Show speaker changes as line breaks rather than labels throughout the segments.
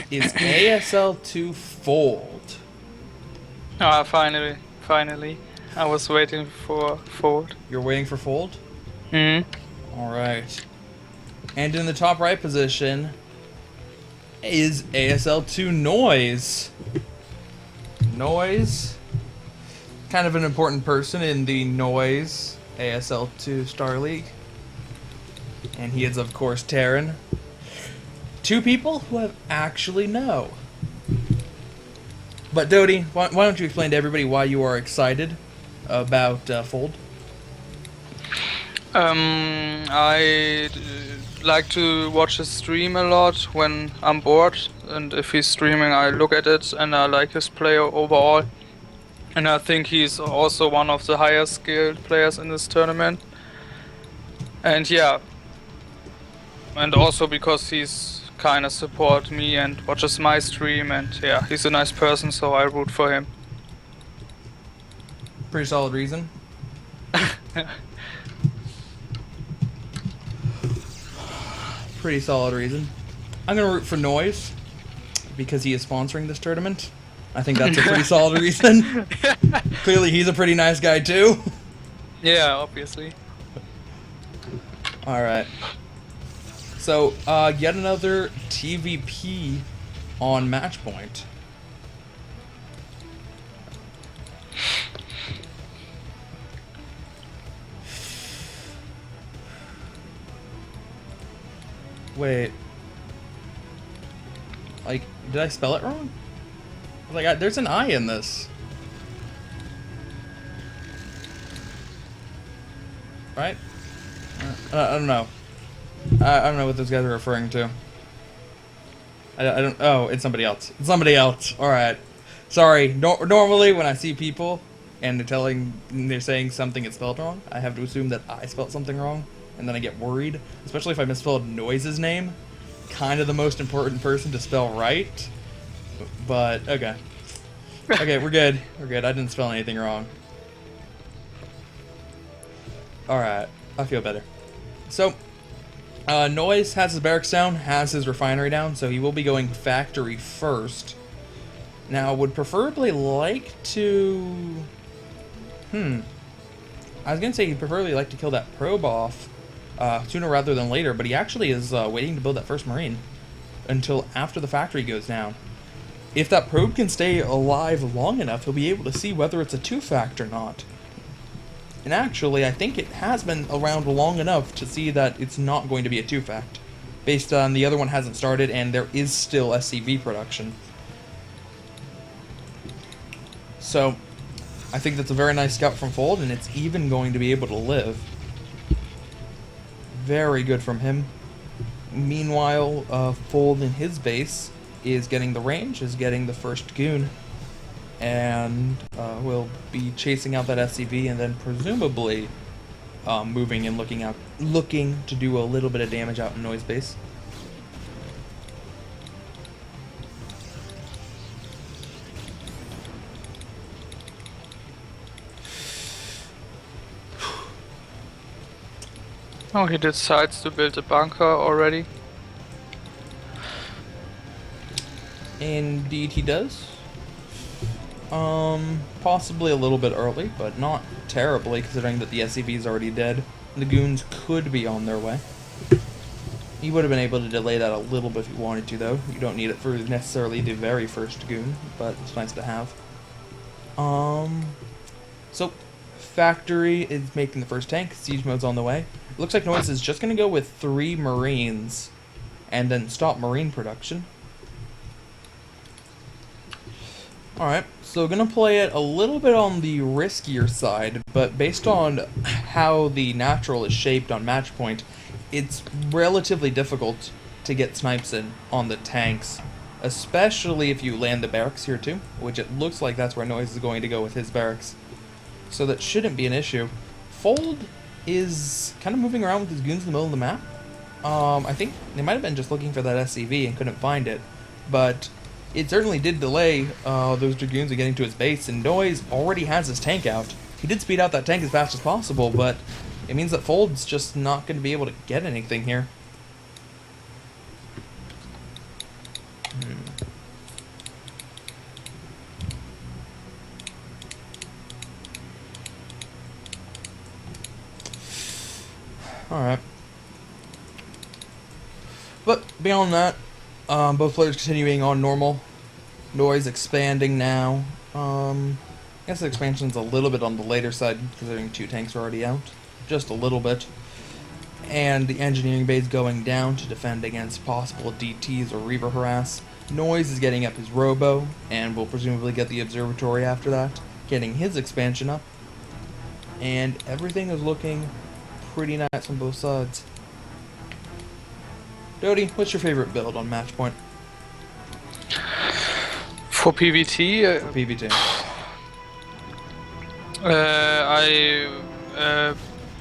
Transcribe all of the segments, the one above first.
is ASL2 fold?
Ah, finally, finally. I was waiting for fold.
You're waiting for fold?
Hmm.
Alright. And in the top right position is ASL2 NoisE. NoisE, kind of an important person in the NoisE ASL2 Star League. And he is, of course, Terran. Two people who have actually know. But Dodie, why don't you explain to everybody why you are excited about Fold?
I like to watch his stream a lot when I'm bored, and if he's streaming, I look at it, and I like his play overall. And I think he's also one of the higher skilled players in this tournament. And yeah, and also because he's kind of support me and watches my stream, and yeah, he's a nice person, so I root for him.
Pretty solid reason. Pretty solid reason. I'm gonna root for NoisE because he is sponsoring this tournament. I think that's a pretty solid reason. Clearly, he's a pretty nice guy too.
Yeah, obviously.
All right. So, yet another TVP on match point. Wait. Like, did I spell it wrong? Like, there's an I in this. Right? I don't know. I don't know what those guys are referring to. I don't. Oh, it's somebody else. It's somebody else. All right. Sorry. Normally, when I see people and they're saying something is spelled wrong, I have to assume that I spelled something wrong, and then I get worried, especially if I misspelled NoisE's name. Kind of the most important person to spell right. But okay. Okay, we're good. We're good. I didn't spell anything wrong. All right. I feel better. So. NoisE has his barracks down, has his refinery down, so he will be going factory first. Now, would preferably like to... I was going to say he'd preferably like to kill that probe off sooner rather than later, but he actually is waiting to build that first Marine until after the factory goes down. If that probe can stay alive long enough, he'll be able to see whether it's a 2-fact or not. And actually, I think it has been around long enough to see that it's not going to be a 2-fact, based on the other one hasn't started and there is still SCV production. So, I think that's a very nice scout from Fold, and it's even going to be able to live. Very good from him. Meanwhile, Fold in his base is getting the range, is getting the first goon. And we'll be chasing out that SCV and then presumably moving and looking to do a little bit of damage out in NoisE base.
Oh, he decides to build a bunker already.
Indeed he does. Possibly a little bit early, but not terribly, considering that the SCV is already dead. The goons could be on their way. He would have been able to delay that a little bit if he wanted to, though. You don't need it for necessarily the very first goon, but it's nice to have. So, factory is making the first tank. Siege mode's on the way. It looks like NoisE is just going to go with 3 Marines and then stop Marine production. Alright, so gonna play it a little bit on the riskier side, but based on how the natural is shaped on match point, it's relatively difficult to get snipes in on the tanks, especially if you land the barracks here too, which it looks like that's where NoisE is going to go with his barracks. So that shouldn't be an issue. Fold is kind of moving around with his goons in the middle of the map. I think they might have been just looking for that SCV and couldn't find it, but it certainly did delay those Dragoons getting to his base, and NoisE already has his tank out. He did speed out that tank as fast as possible, but it means that Fold's just not going to be able to get anything here. Alright. But beyond that, both players continuing on normal. NoisE expanding now. I guess the expansion's a little bit on the later side, considering 2 tanks are already out. Just a little bit. And the engineering base going down to defend against possible DTs or Reaver harass. NoisE is getting up his Robo, and will presumably get the Observatory after that, getting his expansion up. And everything is looking pretty nice on both sides. Dodie, what's your favorite build on match point?
For PvT,
For PvT.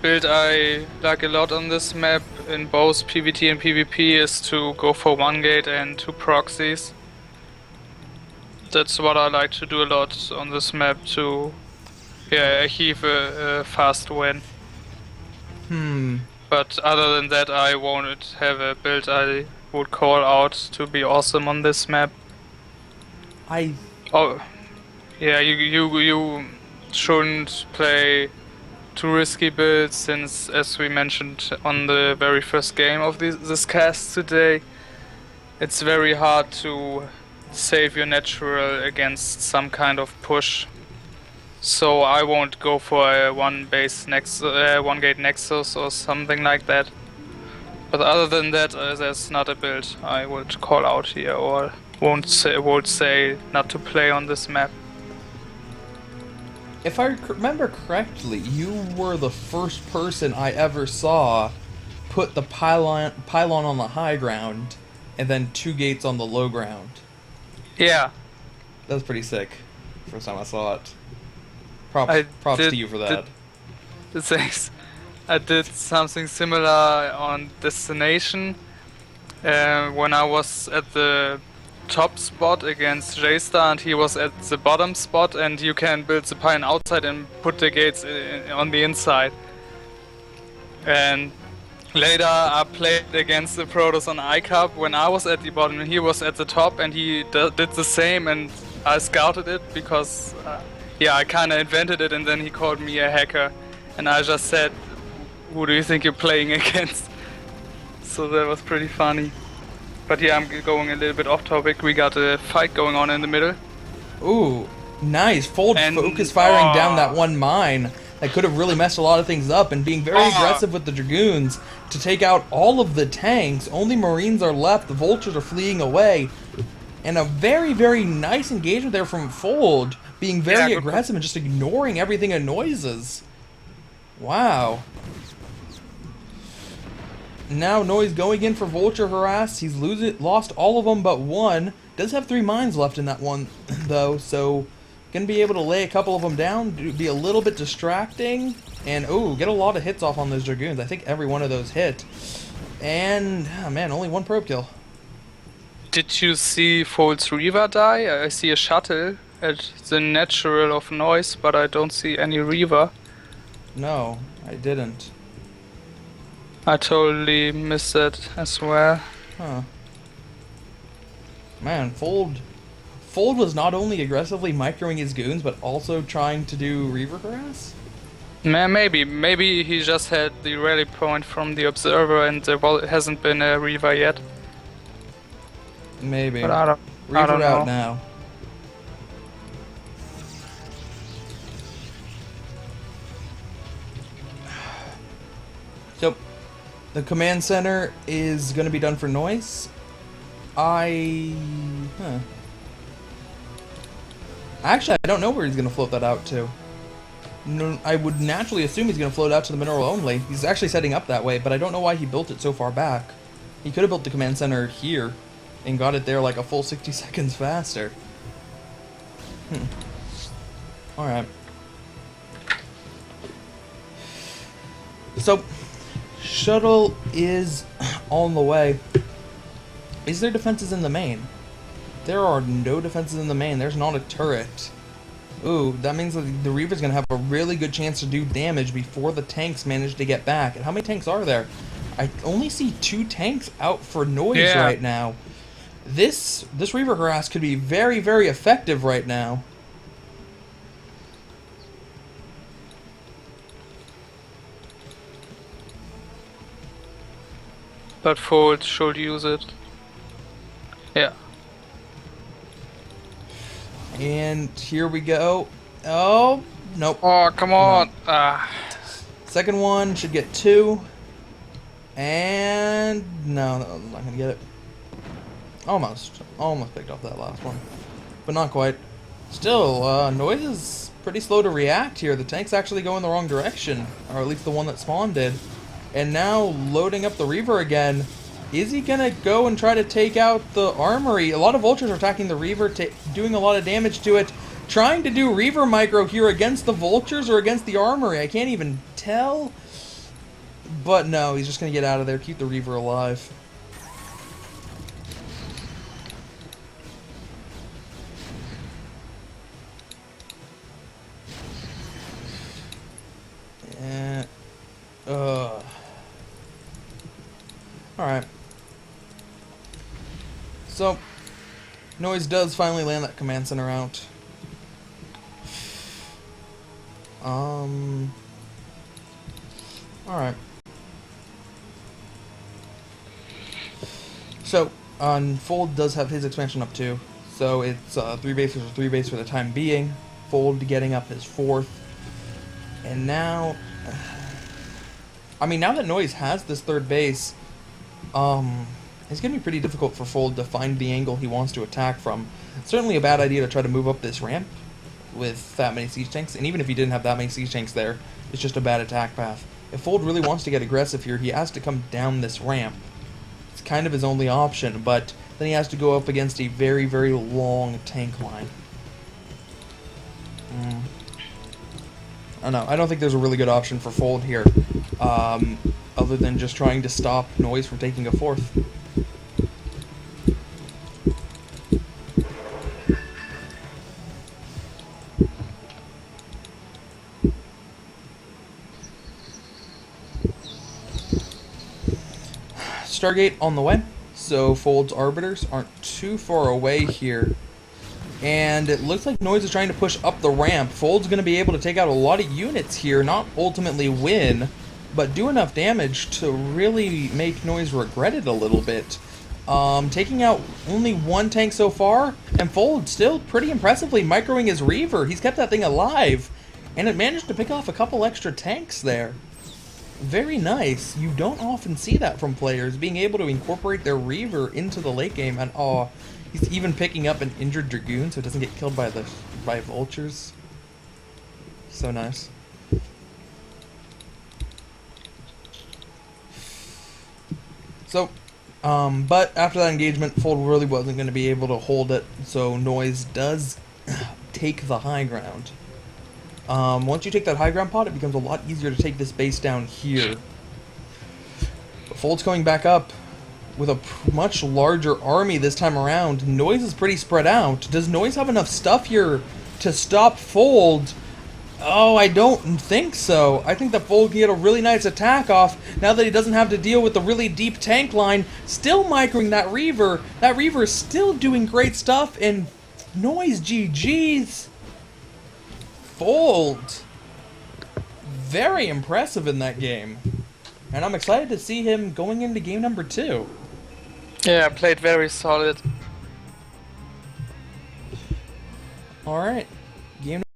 build I like a lot on this map in both PvT and PvP is to go for 1 gate and 2 proxies. That's what I like to do a lot on this map to achieve a fast win. But other than that, I won't have a build I would call out to be awesome on this map. Oh, yeah, you shouldn't play too risky builds since, as we mentioned on the very first game of this cast today, it's very hard to save your natural against some kind of push. So I won't go for a 1 gate Nexus or something like that. But other than that, there's not a build I would call out here or would say not to play on this map.
If I remember correctly, you were the first person I ever saw put the pylon on the high ground and then 2 gates on the low ground.
Yeah.
That was pretty sick. First time I saw it. Props to you for that.
Thanks. I did something similar on Destination when I was at the top spot against J-Star and he was at the bottom spot, and you can build the pylon outside and put the gates on the inside. And later I played against the Protoss on iCup when I was at the bottom and he was at the top, and he did the same, and I scouted it because I kinda invented it, and then he called me a hacker, and I just said, who do you think you're playing against? So that was pretty funny. But yeah, I'm going a little bit off topic. We got a fight going on in the middle.
Ooh, nice. Fold focus firing down that one mine that could have really messed a lot of things up, and being very aggressive with the Dragoons to take out all of the tanks. Only Marines are left. The Vultures are fleeing away. And a very, very nice engagement there from Fold, being very aggressive and just ignoring everything in NoisE's. Wow. Now NoisE going in for Vulture harass. He's lost all of them but 1. Does have 3 mines left in that one though, so gonna be able to lay a couple of them down. Be a little bit distracting, and get a lot of hits off on those Dragoons. I think every one of those hit. And man, only 1 probe kill.
Did you see Fold's Reaver die? I see a shuttle at the natural of NoisE, but I don't see any Reaver.
No, I didn't.
I totally missed it as well.
Huh. Man, Fold was not only aggressively microing his goons, but also trying to do Reaver harass?
Maybe he just had the rally point from the Observer and there hasn't been a Reaver yet.
Maybe.
But I don't
Reaver out
know.
now. So, the command center is going to be done for NoisE. Actually, I don't know where he's going to float that out to. No, I would naturally assume he's going to float out to the mineral only. He's actually setting up that way, but I don't know why he built it so far back. He could have built the command center here and got it there like a full 60 seconds faster. Alright. So, shuttle is on the way. Is there defenses in the main? There are no defenses in the main. There's not a turret. Ooh, that means that the Reaver's going to have a really good chance to do damage before the tanks manage to get back. And how many tanks are there? I only see 2 tanks out for NoisE right now. This Reaver harass could be very, very effective right now.
but Fold should use it. Yeah.
And here we go. Oh, nope.
Oh, come on! Ah.
Second one should get 2. And no, I'm not gonna get it. Almost picked off that last one, but not quite. Still, NoisE is pretty slow to react here. The tank's actually going the wrong direction, or at least the one that Spawn did. And now loading up the Reaver again. Is he gonna go and try to take out the armory? A lot of vultures are attacking the Reaver, doing a lot of damage to it. Trying to do Reaver micro here against the vultures or against the armory. I can't even tell. But no, he's just gonna get out of there, keep the Reaver alive. And, alright. So, NoisE does finally land that command center out. Alright. So, Fold does have his expansion up too. So it's 3 bases or 3 base for the time being. Fold getting up his 4th. And now... I mean, now that NoisE has this 3rd base, it's going to be pretty difficult for Fold to find the angle he wants to attack from. It's certainly a bad idea to try to move up this ramp with that many siege tanks, and even if he didn't have that many siege tanks there, it's just a bad attack path. If Fold really wants to get aggressive here, he has to come down this ramp. It's kind of his only option, but then he has to go up against a very, very long tank line. I don't know. I don't think there's a really good option for Fold here, other than just trying to stop NoisE from taking a 4th. Stargate on the way, so Fold's Arbiters aren't too far away here. And it looks like NoisE is trying to push up the ramp. Fold's going to be able to take out a lot of units here, not ultimately win, but do enough damage to really make NoisE regret it a little bit. Taking out only 1 tank so far, and Fold still pretty impressively microing his Reaver. He's kept that thing alive, and it managed to pick off a couple extra tanks there. Very nice. You don't often see that from players, being able to incorporate their Reaver into the late game, and he's even picking up an injured Dragoon so it doesn't get killed by vultures. So nice. So, but after that engagement, Fold really wasn't going to be able to hold it, so NoisE does take the high ground. Once you take that high ground pot, it becomes a lot easier to take this base down here. But Fold's going back up with a much larger army this time around. NoisE is pretty spread out. Does NoisE have enough stuff here to stop Fold? Oh, I don't think so. I think that Fold can get a really nice attack off now that he doesn't have to deal with the really deep tank line. Still microing that Reaver. That Reaver is still doing great stuff, and NoisE GG's. Fold. Very impressive in that game. And I'm excited to see him going into game number 2.
Yeah, played very solid.
Alright. Game